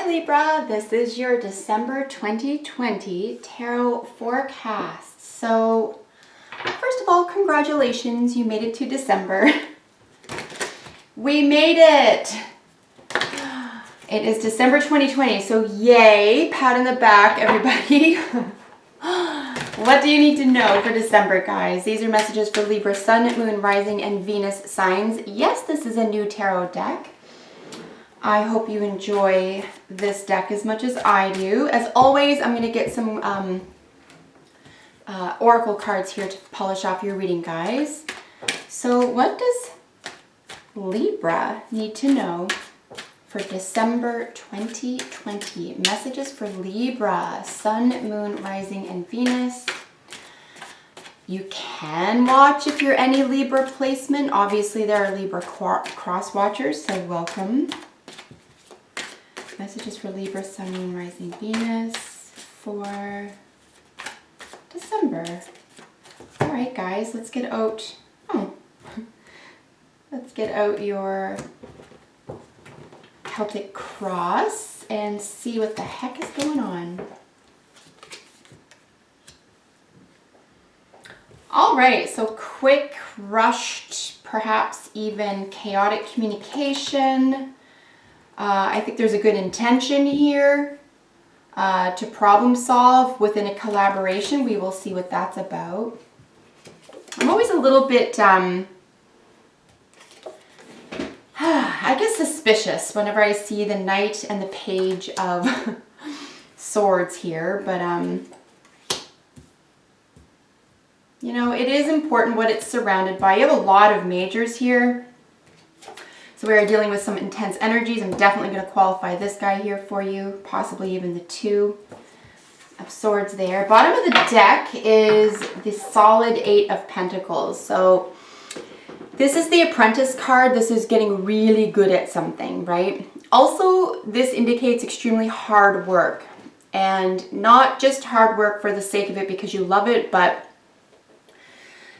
Hi Libra, this is your December 2020 tarot forecast. So, first of all, congratulations, you made it to December. We made it! It is December 2020, so yay, pat on the back, everybody. What do you need to know for December, guys? These are messages for Libra, Sun, Moon, Rising, and Venus signs. Yes, this is a new tarot deck. I hope you enjoy this deck as much as I do. As always, I'm going to get some oracle cards here to polish off your reading, guys. So what does Libra need to know for December 2020? Messages for Libra, Sun, Moon, Rising, and Venus. You can watch if you're any Libra placement. Obviously, there are Libra cross watchers, so welcome. Messages for Libra, Sun, Moon, Rising, Venus for December. All right, guys, let's get out. Let's get out your Celtic cross and see what the heck is going on. All right, so quick, rushed, perhaps even chaotic communication. I think there's a good intention here to problem solve within a collaboration. We will see what that's about. I'm always a little bit, I guess, suspicious whenever I see the Knight and the Page of Swords here, but you know, it is important what it's surrounded by. You have a lot of majors here. So we are dealing with some intense energies. I'm definitely going to qualify this guy here for you, possibly even the Two of Swords there. Bottom of the deck is the solid Eight of Pentacles. So this is the Apprentice card. This is getting really good at something, right? Also, this indicates extremely hard work, and not just hard work for the sake of it because you love it, but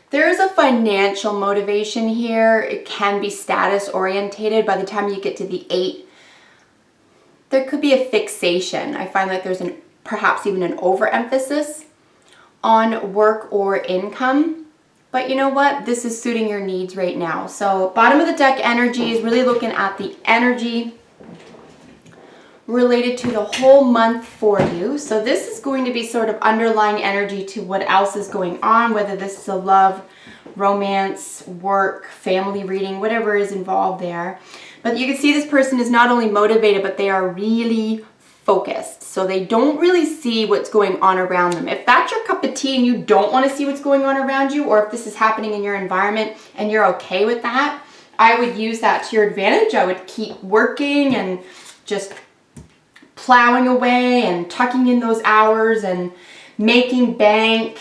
there's a financial motivation here. It can be status orientated. By the time you get to the Eight, there could be a fixation. I find like there's perhaps even an overemphasis on work or income. But you know what? This is suiting your needs right now. So bottom of the deck energy is really looking at the energy related to the whole month for you. So this is going to be sort of underlying energy to what else is going on, whether this is a love, romance, work, family reading, whatever is involved there. But you can see this person is not only motivated, but they are really focused. So they don't really see what's going on around them. If that's your cup of tea and you don't want to see what's going on around you, or if this is happening in your environment and you're okay with that, I would use that to your advantage. I would keep working and just plowing away and tucking in those hours and making bank.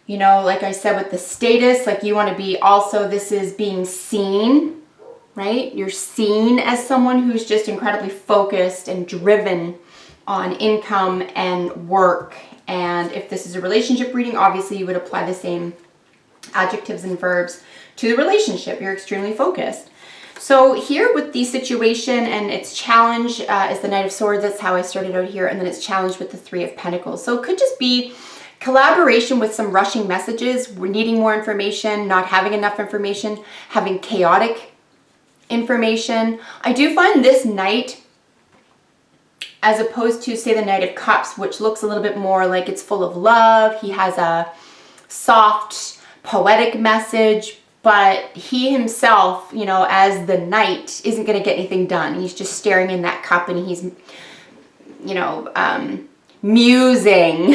You know, like I said with the status, like you want to be also, this is being seen, right? You're seen as someone who's just incredibly focused and driven on income and work. And if this is a relationship reading, obviously you would apply the same adjectives and verbs to the relationship. You're extremely focused. So here with the situation and its challenge is the Knight of Swords. That's how I started out here. And then it's challenged with the Three of Pentacles. So it could just be collaboration with some rushing messages. We're needing more information, not having enough information, having chaotic information. I do find this Knight, as opposed to, say, the Knight of Cups, which looks a little bit more like it's full of love. He has a soft, poetic message. But he himself, you know, as the Knight, isn't going to get anything done. He's just staring in that cup and he's, you know, musing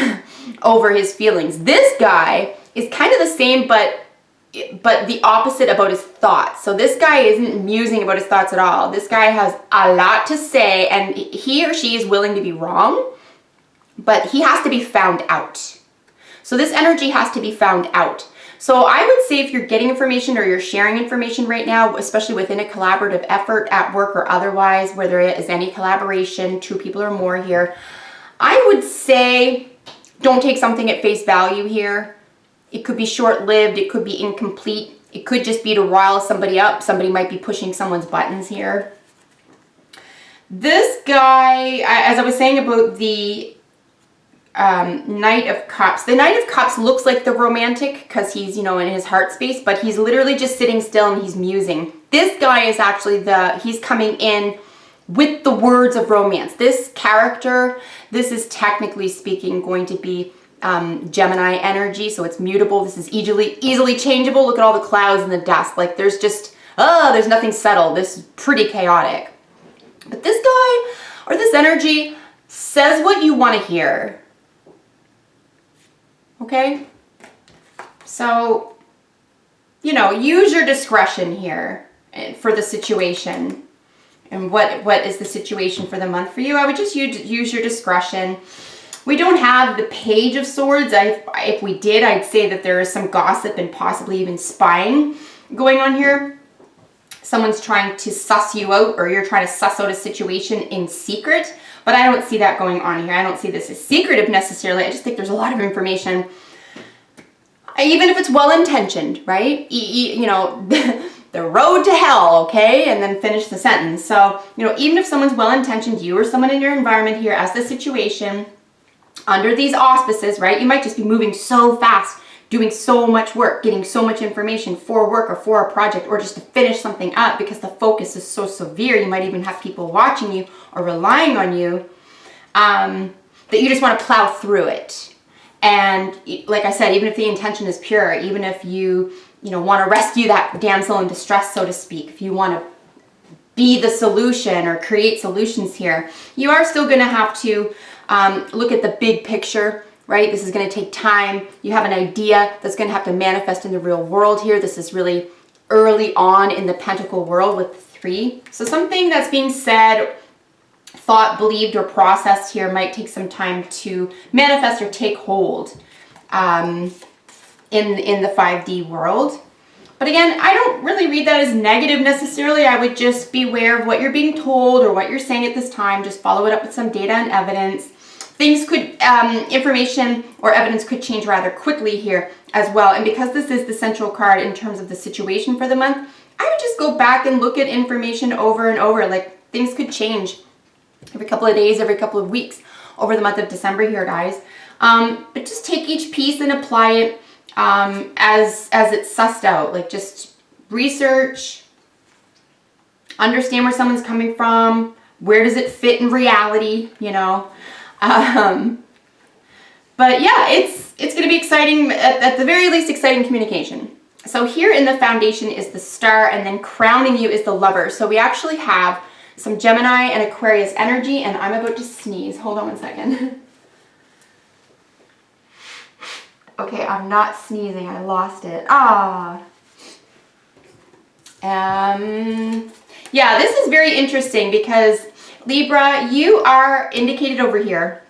over his feelings. This guy is kind of the same, but the opposite about his thoughts. So this guy isn't musing about his thoughts at all. This guy has a lot to say, and he or she is willing to be wrong, but he has to be found out. So this energy has to be found out. So I would say if you're getting information or you're sharing information right now, especially within a collaborative effort at work or otherwise, where there is any collaboration, two people or more here, I would say don't take something at face value here. It could be short-lived. It could be incomplete. It could just be to rile somebody up. Somebody might be pushing someone's buttons here. This guy, as I was saying about the Knight of Cups. The Knight of Cups looks like the romantic because he's, you know, in his heart space, but he's literally just sitting still and he's musing. This guy is actually he's coming in with the words of romance. This character, this is technically speaking going to be Gemini energy, so it's mutable. This is easily changeable. Look at all the clouds and the dust. Like there's just, there's nothing settled. This is pretty chaotic. But this guy or this energy says what you want to hear. Okay? So, you know, use your discretion here for the situation. And what is the situation for the month for you? I would just use your discretion. We don't have the Page of Swords. If we did, I'd say that there is some gossip and possibly even spying going on here. Someone's trying to suss you out, or you're trying to suss out a situation in secret. But I don't see that going on here. I don't see this as secretive necessarily. I just think there's a lot of information. Even if it's well-intentioned, right? You know, the road to hell, okay? And then finish the sentence. So, you know, even if someone's well-intentioned, you or someone in your environment here as the situation, under these auspices, right? You might just be moving so fast, doing so much work, getting so much information for work or for a project, or just to finish something up because the focus is so severe. You might even have people watching you or relying on you, that you just want to plow through it. And like I said, even if the intention is pure, even if you want to rescue that damsel in distress, so to speak, if you want to be the solution or create solutions here, you are still going to have to look at the big picture, right? This is going to take time. You have an idea that's going to have to manifest in the real world here. This is really early on in the Pentacle world with the 3. So something that's being said, thought, believed, or processed here might take some time to manifest or take hold in the 5D world. But again, I don't really read that as negative necessarily. I would just be aware of what you're being told or what you're saying at this time. Just follow it up with some data and evidence. Things could, information or evidence could change rather quickly here as well. And because this is the central card in terms of the situation for the month, I would just go back and look at information over and over. Like things could change every couple of days, every couple of weeks over the month of December here, guys. But just take each piece and apply it as it's sussed out. Like just research, understand where someone's coming from, where does it fit in reality, you know. But yeah, it's going to be exciting, at the very least exciting communication. So here in the foundation is the Star, and then crowning you is the Lover. So we actually have some Gemini and Aquarius energy, and I'm about to sneeze. Hold on one second. Okay, I'm not sneezing. I lost it. Yeah, this is very interesting because Libra, you are indicated over here.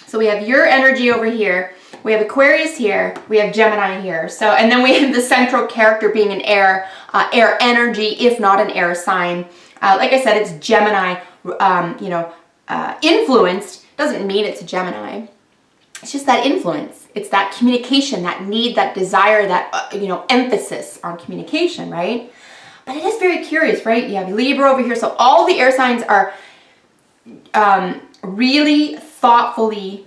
So we have your energy over here. We have Aquarius here. We have Gemini here. So, and then we have the central character being an air energy, if not an air sign. Like I said, it's Gemini, influenced. Doesn't mean it's a Gemini. It's just that influence. It's that communication, that need, that desire, that, emphasis on communication, right? But it is very curious, right? You have Libra over here. So all the air signs are really thoughtfully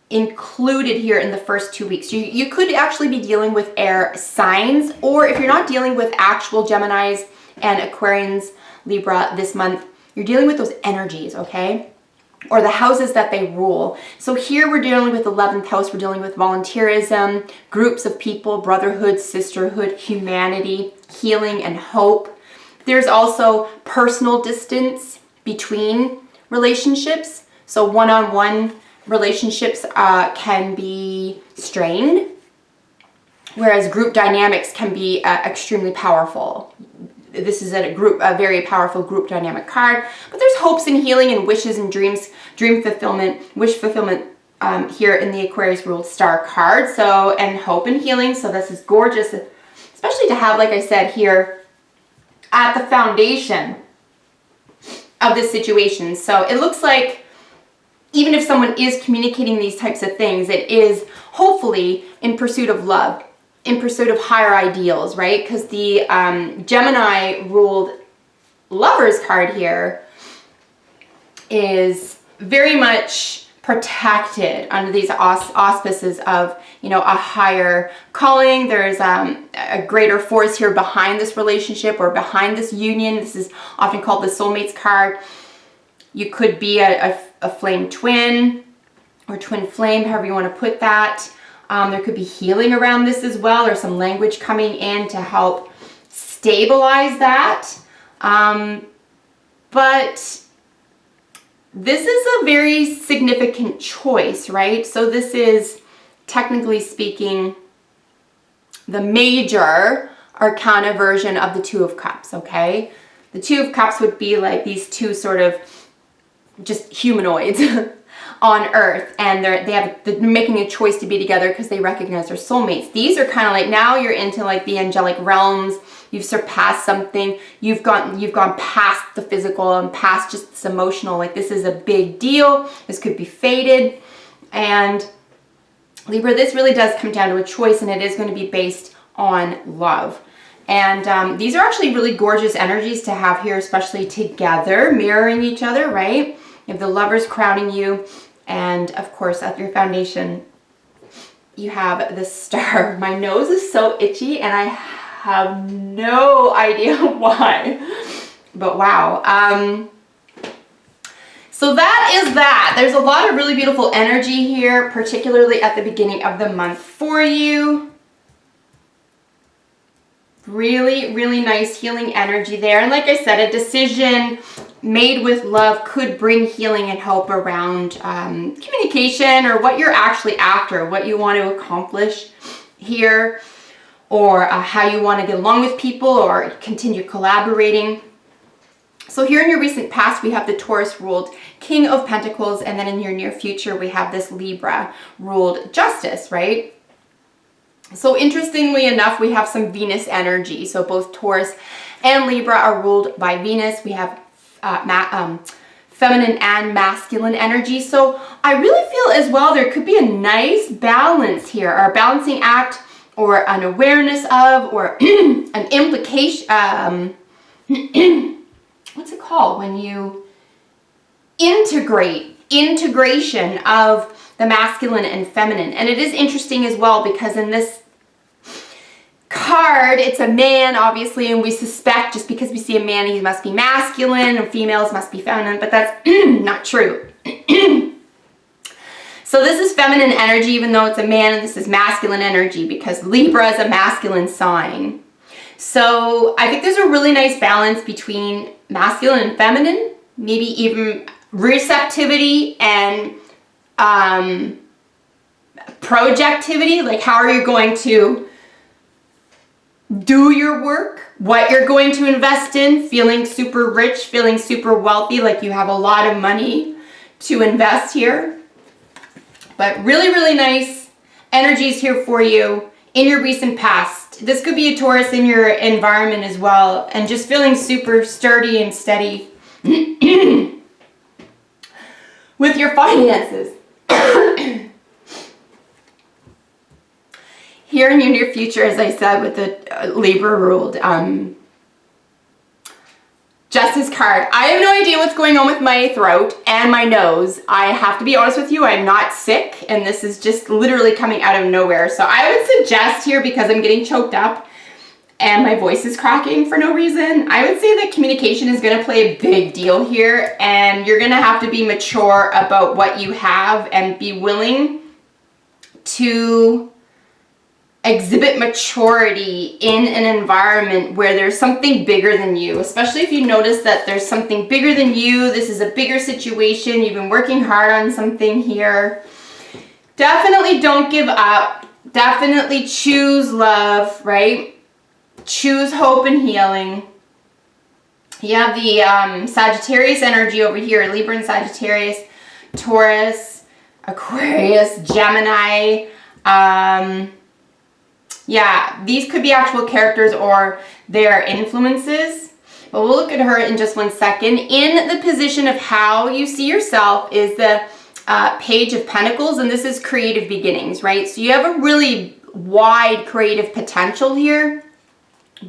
included here in the first 2 weeks. You could actually be dealing with air signs, or if you're not dealing with actual Geminis and Aquarians, Libra this month, you're dealing with those energies, okay? Or the houses that they rule. So here we're dealing with 11th house, we're dealing with volunteerism, groups of people, brotherhood, sisterhood, humanity, healing, and hope. There's also personal distance between relationships. So one-on-one relationships can be strained, whereas group dynamics can be extremely powerful. This is a very powerful group dynamic card. But there's hopes and healing and wishes and dreams, dream fulfillment, wish fulfillment here in the Aquarius ruled Star card. So, and hope and healing. So this is gorgeous, especially to have, like I said, here at the foundation of this situation. So it looks like even if someone is communicating these types of things, it is hopefully in pursuit of love, in pursuit of higher ideals, right? Because the Gemini ruled Lovers card here is very much protected under these auspices of, you know, a higher calling. There's a greater force here behind this relationship or behind this union. This is often called the soulmates card. You could be a flame twin or twin flame, however you want to put that. There could be healing around this as well, or some language coming in to help stabilize that. But this is a very significant choice, right? So this is, technically speaking, the major arcana version of the Two of Cups, okay? The Two of Cups would be like these two sort of just humanoids on Earth, and they're making a choice to be together because they recognize their soulmates. These are kind of like, now you're into like the angelic realms. You've surpassed something. You've gone past the physical and past just this emotional. Like, this is a big deal. This could be fated. And Libra, this really does come down to a choice, and it is going to be based on love. And these are actually really gorgeous energies to have here, especially together, mirroring each other, right? You have the Lovers crowning you, and of course at your foundation you have the Star. My nose is so itchy and I have no idea why, but wow. So that is that. There's a lot of really beautiful energy here, particularly at the beginning of the month for you. Really, really nice healing energy there. And like I said, a decision made with love could bring healing and hope around communication, or what you're actually after, what you want to accomplish here, or how you want to get along with people or continue collaborating. So here in your recent past, we have the Taurus ruled King of Pentacles, and then in your near future, we have this Libra ruled Justice, right? So interestingly enough, we have some Venus energy. So both Taurus and Libra are ruled by Venus. We have feminine and masculine energy. So I really feel as well there could be a nice balance here, or a balancing act, or an awareness of, or an implication, what's it called when you integration of the masculine and feminine. And it is interesting as well because in this card, it's a man, obviously, and we suspect just because we see a man, he must be masculine, and females must be feminine, but that's not true. So this is feminine energy, even though it's a man, and this is masculine energy because Libra is a masculine sign. So I think there's a really nice balance between masculine and feminine, maybe even receptivity and projectivity. Like, how are you going to do your work, what you're going to invest in, feeling super rich, feeling super wealthy, like you have a lot of money to invest here. But really, really nice energies here for you in your recent past. This could be a Taurus in your environment as well, and just feeling super sturdy and steady with your finances. Here in your near future, as I said, with the Libra ruled Justice card. I have no idea what's going on with my throat and my nose. I have to be honest with you, I'm not sick, and this is just literally coming out of nowhere. So I would suggest here, because I'm getting choked up and my voice is cracking for no reason, I would say that communication is going to play a big deal here, and you're going to have to be mature about what you have and be willing to exhibit maturity in an environment where there's something bigger than you, especially if you notice that there's something bigger than you. This is a bigger situation. You've been working hard on something here. Definitely don't give up. Definitely choose love, right? Choose hope and healing. You have the Sagittarius energy over here, Libra and Sagittarius, Taurus, Aquarius, Gemini. Yeah, these could be actual characters or their influences. But we'll look at her in just 1 second. In the position of how you see yourself is the Page of Pentacles, and this is creative beginnings, right? So you have a really wide creative potential here.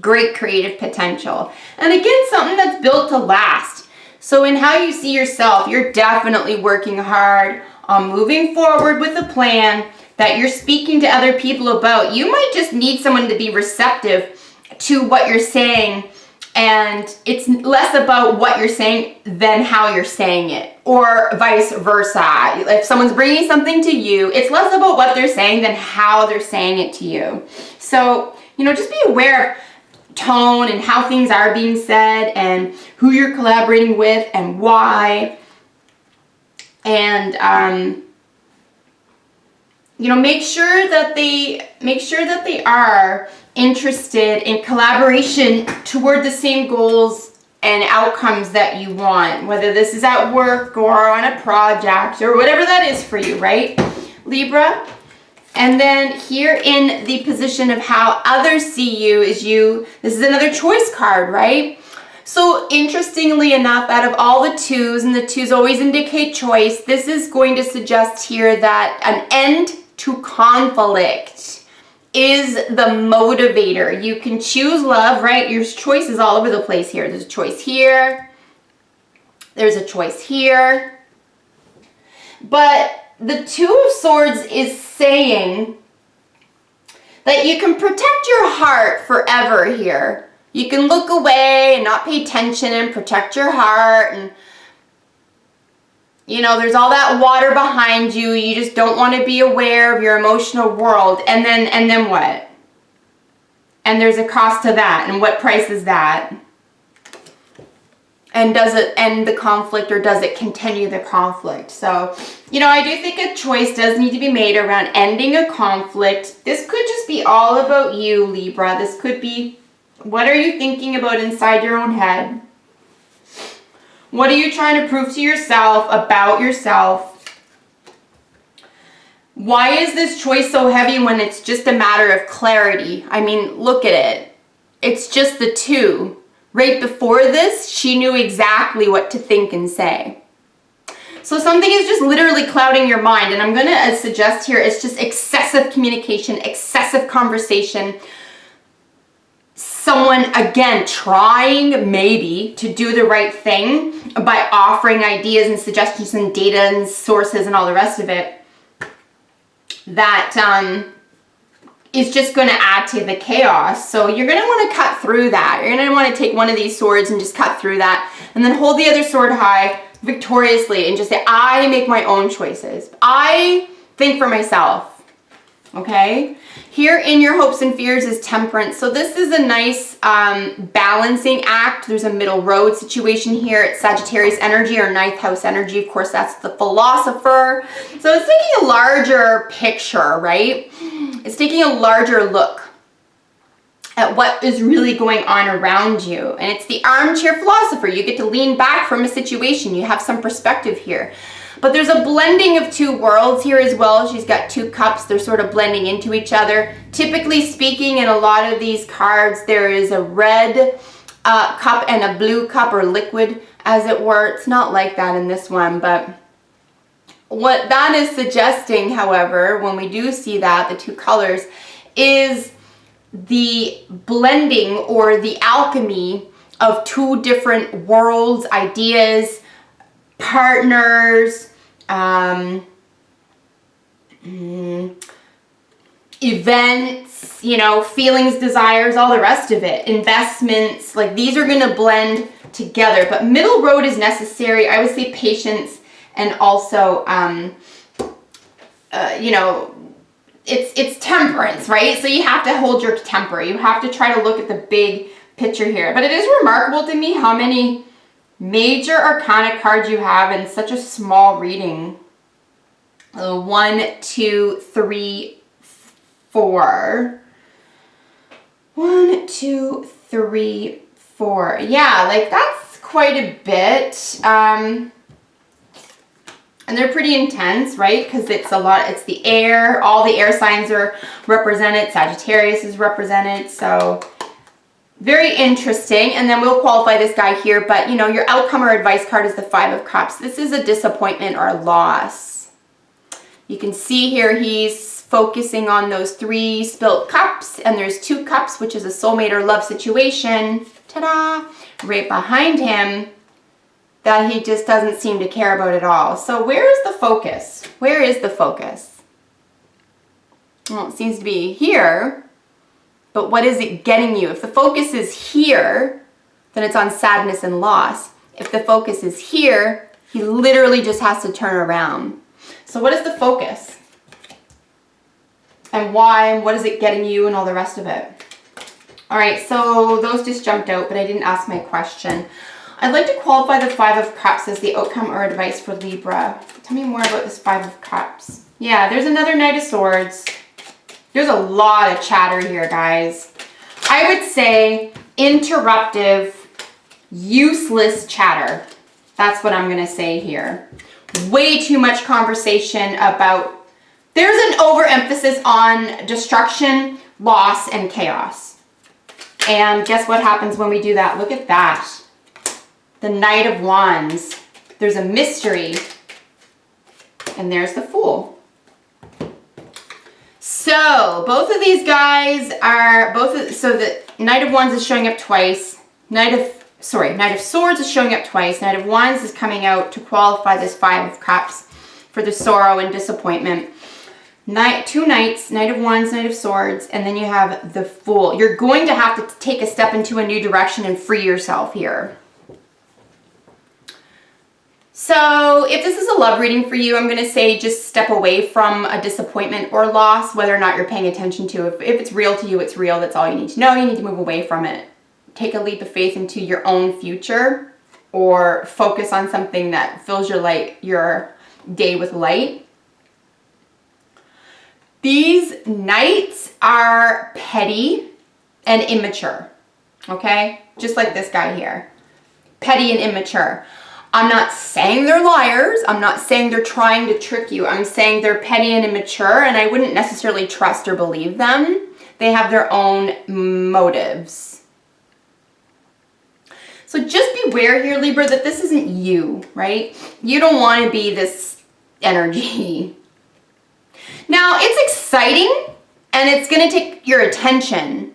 Great creative potential. And again, something that's built to last. So in how you see yourself, you're definitely working hard on moving forward with a plan that you're speaking to other people about. You might just need someone to be receptive to what you're saying, and it's less about what you're saying than how you're saying it, or vice versa. If someone's bringing something to you, it's less about what they're saying than how they're saying it to you. So, you know, just be aware of tone and how things are being said and who you're collaborating with and why. And you know, make sure that they are interested in collaboration toward the same goals and outcomes that you want, whether this is at work or on a project or whatever that is for you, right, Libra? And then here in the position of how others see you is this is another choice card, right? So interestingly enough, out of all the twos, and the twos always indicate choice, this is going to suggest here that an end to conflict is the motivator. You can choose love, right? Your choice is all over the place here. There's a choice here. There's a choice here. But the Two of Swords is saying that you can protect your heart forever here. You can look away and not pay attention and protect your heart, and you know, there's all that water behind you. You just don't want to be aware of your emotional world. And then what? And there's a cost to that. And what price is that? And does it end the conflict, or does it continue the conflict? So, you know, I do think a choice does need to be made around ending a conflict. This could just be all about you, Libra. This could be, what are you thinking about inside your own head? What are you trying to prove to yourself about yourself? Why is this choice so heavy when it's just a matter of clarity? I mean, look at it. It's just the two. Right before this, she knew exactly what to think and say. So something is just literally clouding your mind. And I'm going to suggest here it's just excessive communication, excessive conversation. Someone, again, trying maybe to do the right thing by offering ideas and suggestions and data and sources and all the rest of it, that is just going to add to the chaos. So you're going to want to cut through that. You're going to want to take one of these swords and just cut through that, and then hold the other sword high victoriously and just say, I make my own choices. I think for myself. Okay? Here in your hopes and fears is Temperance. So this is a nice balancing act. There's a middle road situation here. It's Sagittarius energy or ninth house energy. Of course, that's the philosopher. So it's taking a larger picture, right? It's taking a larger look at what is really going on around you. And it's the armchair philosopher. You get to lean back from a situation. You have some perspective here. But there's a blending of two worlds here as well. She's got two cups. They're sort of blending into each other. Typically speaking, in a lot of these cards, there is a red cup and a blue cup, or liquid, as it were. It's not like that in this one, but what that is suggesting, however, when we do see that, the two colors, is the blending or the alchemy of two different worlds, ideas, partners, events, you know, feelings, desires, all the rest of it, investments. Like, these are going to blend together, but middle road is necessary. I would say patience, and also you know, it's temperance, right? So you have to hold your temper. You have to try to look at the big picture here. But it is remarkable to me how many major arcana cards you have in such a small reading. 1, 2, 3, 4. 1, 2, 3, 4. Yeah, like that's quite a bit. And they're pretty intense, right? Because it's a lot, it's the air, all the air signs are represented, Sagittarius is represented, so very interesting. And then we'll qualify this guy here, but you know, your outcome or advice card is the 5 of Cups. This is a disappointment or a loss. You can see here he's focusing on those 3 spilt cups, and there's 2 cups, which is a soulmate or love situation. Ta-da! Right behind him that he just doesn't seem to care about at all. So where is the focus? Where is the focus? Well, it seems to be here, but what is it getting you? If the focus is here, then it's on sadness and loss. If the focus is here, he literally just has to turn around. So what is the focus? And why, and what is it getting you, and all the rest of it? All right, so those just jumped out, but I didn't ask my question. I'd like to qualify the Five of Cups as the outcome or advice for Libra. Tell me more about this Five of Cups. Yeah, there's another Knight of Swords. There's a lot of chatter here, guys. I would say interruptive, useless chatter. That's what I'm going to say here. Way too much conversation about... There's an overemphasis on destruction, loss, and chaos. And guess what happens when we do that? Look at that. The Knight of Wands. There's a mystery. And there's the Fool. So, both of these guys are... So the Knight of Wands is showing up twice. Knight of Swords is showing up twice. Knight of Wands is coming out to qualify this Five of Cups for the sorrow and disappointment. Two Knights, Knight of Wands, Knight of Swords, and then you have the Fool. You're going to have to take a step into a new direction and free yourself here. So if this is a love reading for you, I'm going to say just step away from a disappointment or loss, whether or not you're paying attention to. If it's real to you, it's real. That's all you need to know. You need to move away from it. Take a leap of faith into your own future, or focus on something that fills your day with light. These Knights are petty and immature, okay? Just like this guy here. Petty and immature. I'm not saying they're liars. I'm not saying they're trying to trick you. I'm saying they're petty and immature, and I wouldn't necessarily trust or believe them. They have their own motives. So just beware here, Libra, that this isn't you, right? You don't want to be this energy. Now, it's exciting, and it's going to take your attention.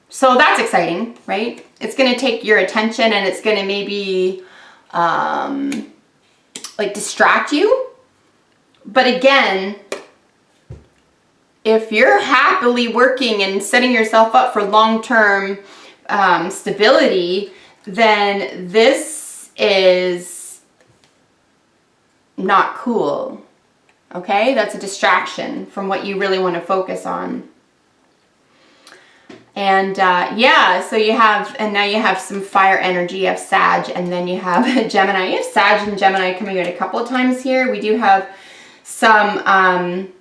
So that's exciting, right? It's going to take your attention, and it's going to maybe like distract you. But again, if you're happily working and setting yourself up for long-term stability, then this is not cool. Okay, that's a distraction from what you really want to focus on. And yeah, so you have, and now you have some fire energy. You have Sag, and then you have Gemini. You have Sag and Gemini coming out a couple of times here. We do have some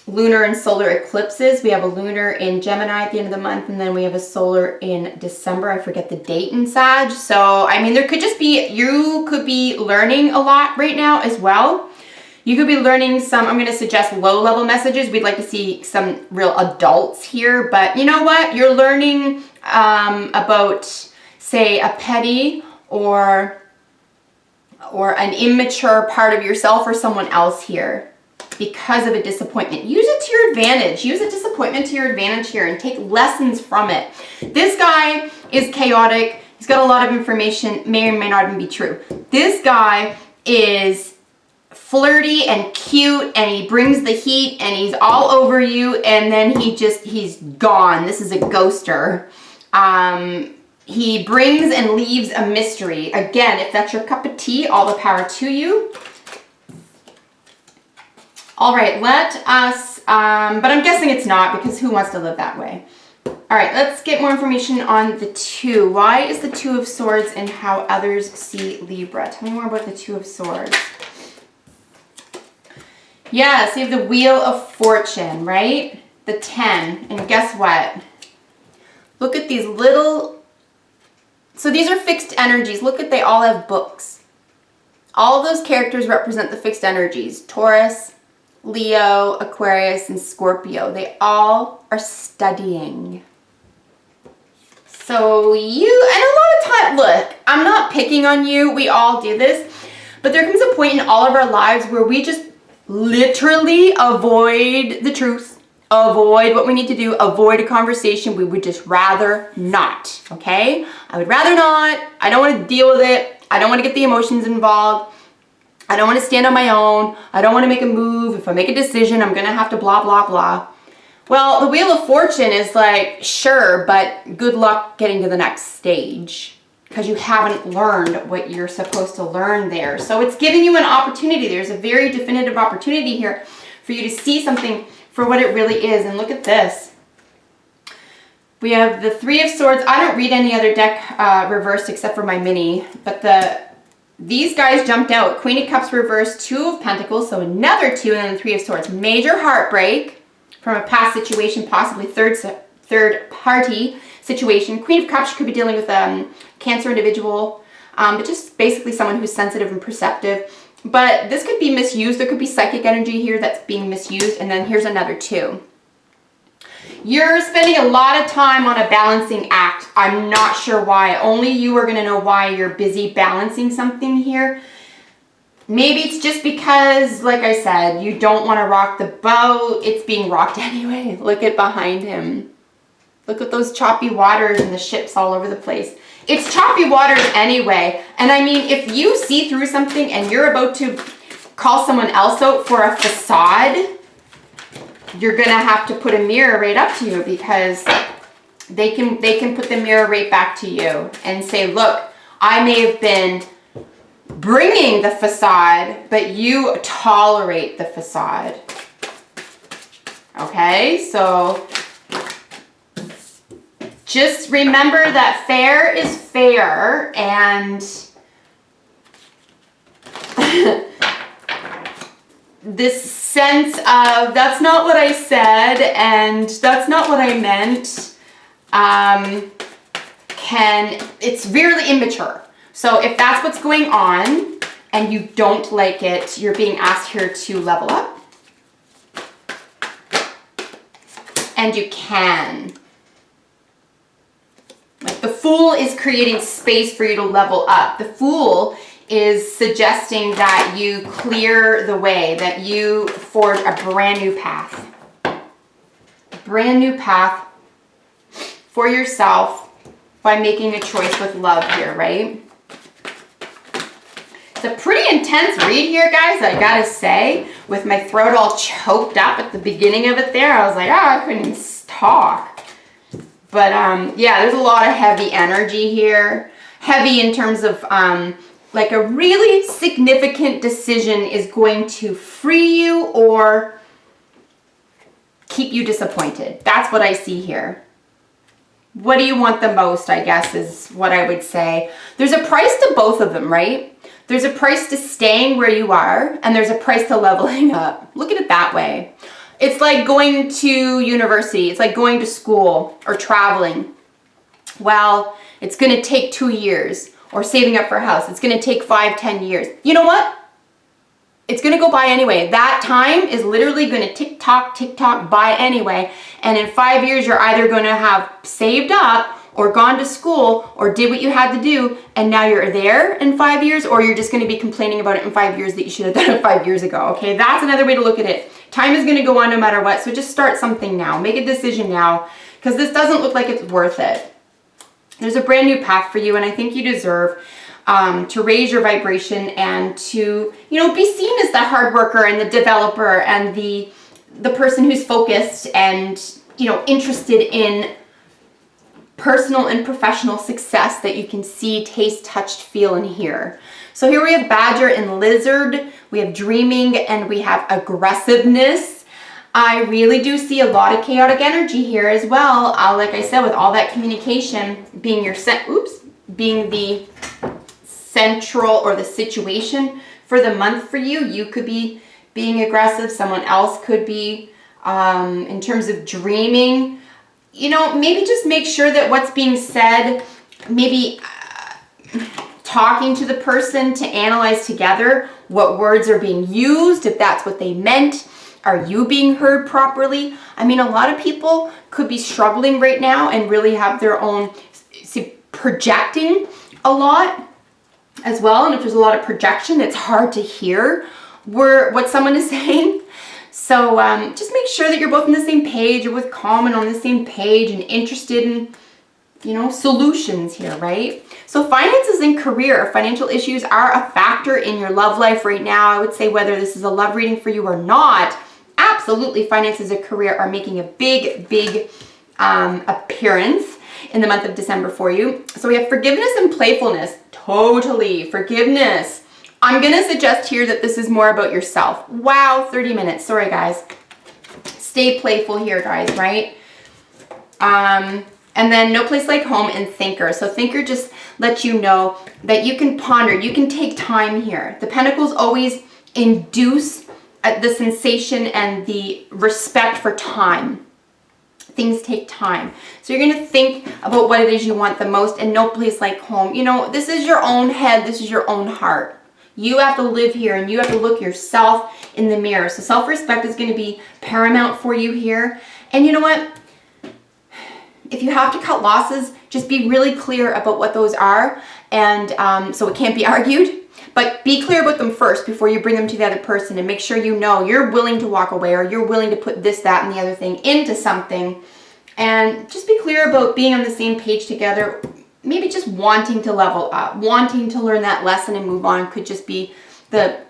lunar and solar eclipses. We have a lunar in Gemini at the end of the month, and then we have a solar in December. I forget the date in Sag. So, I mean, there could just be, you could be learning a lot right now as well. You could be learning some, I'm going to suggest low-level messages. We'd like to see some real adults here. But you know what? You're learning about, say, a petty or an immature part of yourself or someone else here because of a disappointment. Use it to your advantage. Use a disappointment to your advantage here and take lessons from it. This guy is chaotic. He's got a lot of information, may or may not even be true. This guy is flirty and cute, and he brings the heat, and he's all over you, and then he's gone. This is a ghoster. He brings and leaves a mystery. Again, if that's your cup of tea, all the power to you. All right, let us, but I'm guessing it's not, because who wants to live that way? All right, let's get more information on the Two. Why is the Two of Swords and how others see Libra? Tell me more about the Two of Swords. Yeah, so you have the Wheel of Fortune, right? The 10. And guess what? Look at these little... So these are fixed energies. Look at, they all have books. All of those characters represent the fixed energies. Taurus, Leo, Aquarius, and Scorpio. They all are studying. So you... And a lot of time... Look, I'm not picking on you. We all do this. But there comes a point in all of our lives where we just literally avoid the truth, avoid what we need to do, avoid a conversation we would just rather not, okay? I would rather not. I don't want to deal with it. I don't want to get the emotions involved. I don't want to stand on my own. I don't want to make a move. If I make a decision, I'm going to have to blah, blah, blah. Well, the Wheel of Fortune is like, sure, but good luck getting to the next stage because you haven't learned what you're supposed to learn there. So it's giving you an opportunity. There's a very definitive opportunity here for you to see something for what it really is. And look at this. We have the Three of Swords. I don't read any other deck reversed except for my mini, but these guys jumped out. Queen of Cups reversed, Two of Pentacles, so another 2, and then the Three of Swords. Major heartbreak from a past situation, possibly third party situation. Queen of Cups, you could be dealing with a Cancer individual, but just basically someone who's sensitive and perceptive. But this could be misused. There could be psychic energy here that's being misused. And then here's another 2. You're spending a lot of time on a balancing act. I'm not sure why. Only you are going to know why you're busy balancing something here. Maybe it's just because, like I said, you don't want to rock the boat. It's being rocked anyway. Look at behind him. Look at those choppy waters and the ships all over the place. It's choppy waters anyway. And I mean, if you see through something and you're about to call someone else out for a facade, you're going to have to put a mirror right up to you, because they can put the mirror right back to you and say, look, I may have been bringing the facade, but you tolerate the facade. Okay, so just remember that fair is fair, and this sense of that's not what I said and that's not what I meant, it's really immature. So if that's what's going on and you don't like it, you're being asked here to level up. And you can. Like the Fool is creating space for you to level up. The Fool is suggesting that you clear the way, that you forge a brand new path. A brand new path for yourself by making a choice with love here, right? It's a pretty intense read here, guys, I gotta say. With my throat all choked up at the beginning of it there, I was like, oh, I couldn't even talk. But yeah, there's a lot of heavy energy here. Heavy in terms of like a really significant decision is going to free you or keep you disappointed. That's what I see here. What do you want the most, I guess, is what I would say. There's a price to both of them, right? There's a price to staying where you are, and there's a price to leveling up. Look at it that way. It's like going to university. It's like going to school or traveling. Well, it's going to take 2 years. Or saving up for a house. It's going to take 5-10 years. You know what? It's going to go by anyway. That time is literally going to tick tock by anyway. And in 5 years, you're either going to have saved up or gone to school or did what you had to do, and now you're there in 5 years, or you're just going to be complaining about it in 5 years that you should have done it 5 years ago. Okay, that's another way to look at it. Time is going to go on no matter what, so just start something now. Make a decision now, because this doesn't look like it's worth it. There's a brand new path for you, and I think you deserve to raise your vibration and to, be seen as the hard worker and the developer and the person who's focused and, interested in personal and professional success that you can see, taste, touch, feel, and hear. So here we have Badger and Lizard, we have Dreaming, and we have Aggressiveness. I really do see a lot of chaotic energy here as well. Like I said, with all that communication being being the central or the situation for the month for you. You could be being aggressive. Someone else could be, in terms of dreaming. Maybe just make sure that what's being said, maybe talking to the person to analyze together what words are being used, if that's what they meant. Are you being heard properly? I mean, a lot of people could be struggling right now and really have their own, projecting a lot as well. And if there's a lot of projection, it's hard to hear what someone is saying. So just make sure that you're both on the same page, or with calm and on the same page and interested in you know, solutions here, right? So finances and career, financial issues are a factor in your love life right now. I would say whether this is a love reading for you or not, absolutely finances and career are making a big appearance in the month of December for you. So we have forgiveness and playfulness. Totally, forgiveness. I'm going to suggest here that this is more about yourself. Wow, 30 minutes. Sorry, guys. Stay playful here, guys, right? And then no place like home and thinker. So thinker just lets you know that you can ponder, you can take time here. The pentacles always induce the sensation and the respect for time. Things take time. So you're going to think about what it is you want the most, and no place like home. You know, this is your own head. This is your own heart. You have to live here, and you have to look yourself in the mirror. So self-respect is going to be paramount for you here. And you know what? If you have to cut losses, just be really clear about what those are. And so it can't be argued. But be clear about them first before you bring them to the other person, and make sure you know you're willing to walk away, or you're willing to put this, that, and the other thing into something. And just be clear about being on the same page together. Maybe just wanting to level up, wanting to learn that lesson and move on could just be the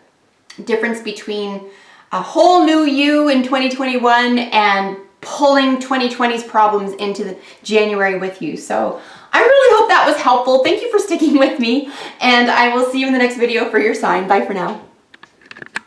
difference between a whole new you in 2021 and pulling 2020's problems into the January with you. So I really hope that was helpful. Thank you for sticking with me, and I will see you in the next video for your sign. Bye for now.